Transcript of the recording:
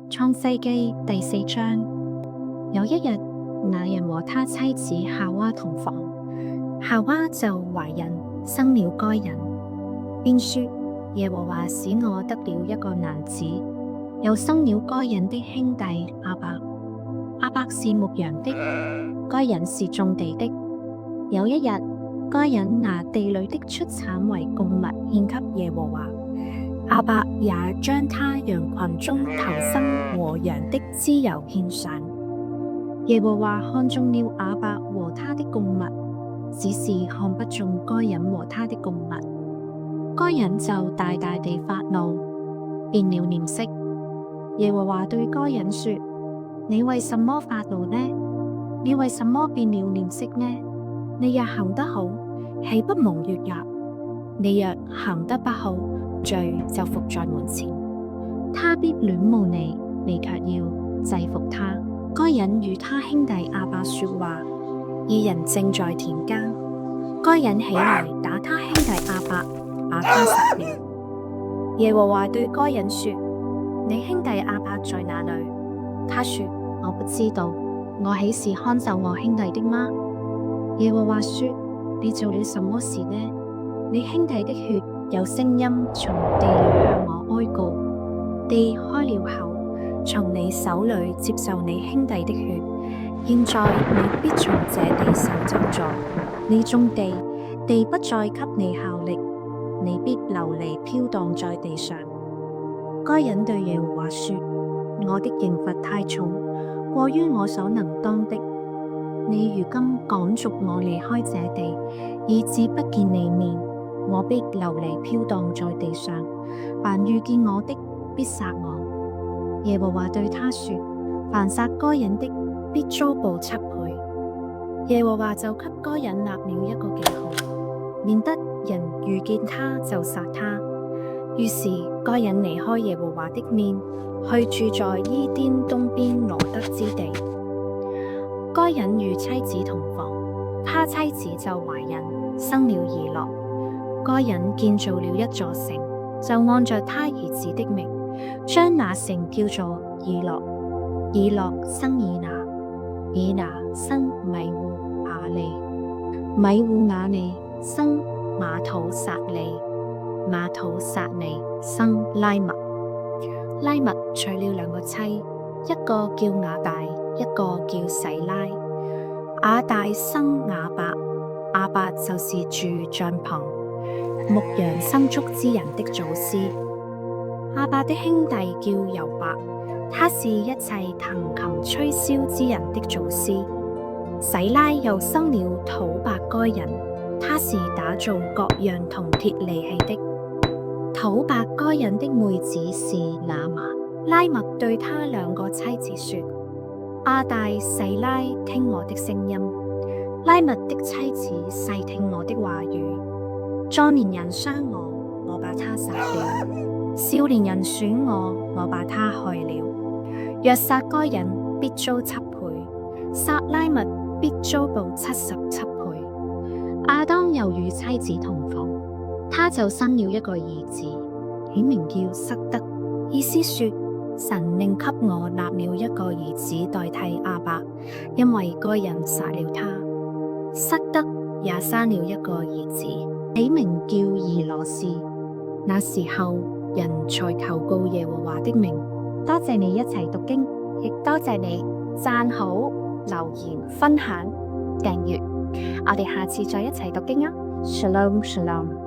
創世記第4章。有一日，那人和他妻子夏娃同房，夏娃就懷孕，生了該人，便說：耶和華使我得了一個男子。又生了該人的兄弟亞伯。亞伯是牧羊的，該人是種地的。有一日，該人拿地裏的出產為供物獻給耶和華，亞伯也將他羊群中頭生和羊的脂油獻上。耶和華看中了亞伯和他的供物，只是看不中該人和他的供物。該人就大大地發怒，變了臉色。耶和華對該人說：你為什麼發怒呢？你為什麼變了臉色呢？你若行得好，豈不蒙悅納？你若行得不好，罪就伏在門前。他必戀慕你，你卻要制服他。該人與他兄弟亞伯說話，二人正在田間。該人起來打他兄弟亞伯，把他殺了。耶和華對該人說：你兄弟亞伯在哪裏？他說：我不知道，我豈是看守我兄弟的嗎？耶和華說：你做了什麼事呢？你兄弟的血有聲音從地裏向我哀告，地開了口，從你手裏接受你兄弟的血。現在你必從這地受咒詛，你種地，地不再給你效力，你必流離飄蕩在地上。該人對耶和華說：我的刑罰太重，過於我所能當的。你如今趕逐我離開這地，以致不見你面，我必流離飄蕩在地上。凡遇見我的，必殺我。耶和華對他說：凡殺該人的，必遭報7倍。耶和華就給該人立了一個記號，免得人遇見他就殺他。於是該人離開耶和華的面，去住在伊甸東邊羅得之地。該人與妻子同房，他妻子就懷孕，生了以諾。該人建造了一座城，就按着他兒子的名，將那城叫做以諾。以諾生以拿，以拿生米戶雅利，米戶雅利生瑪土撒利，瑪土撒利生拉麥。拉麥娶了2個妻，一個叫亞大，一個叫洗拉。亞大生亞伯，亞伯就是住帳篷、牧羊牲畜之人的祖師。亞伯的兄弟叫猶伯，他是一切彈琴吹簫之人的祖師。洗拉又生了土伯該人，他是打造各樣銅鐵利器的。土伯該人的妹子是那瑪。拉麥對他2個妻子說：亞大、洗拉聽我的聲音，拉麥的妻子細聽我的話語。壯年人傷我，我把他殺了；少年人損我，我把他害了。若殺該人，必遭7倍；殺拉麥，必遭報77倍。亞當又與妻子同房，他就生了一個兒子，起名叫塞得，意思說神另給我立了一個兒子代替亞伯，因為該人殺了他。塞得也生了一個兒子，起名叫以諾士。那時候人才求告耶和華的名。多謝你一齊讀經，亦多謝你讚好、留言、分享、訂閱。我哋下次再一齊讀經啊！Shalom Shalom。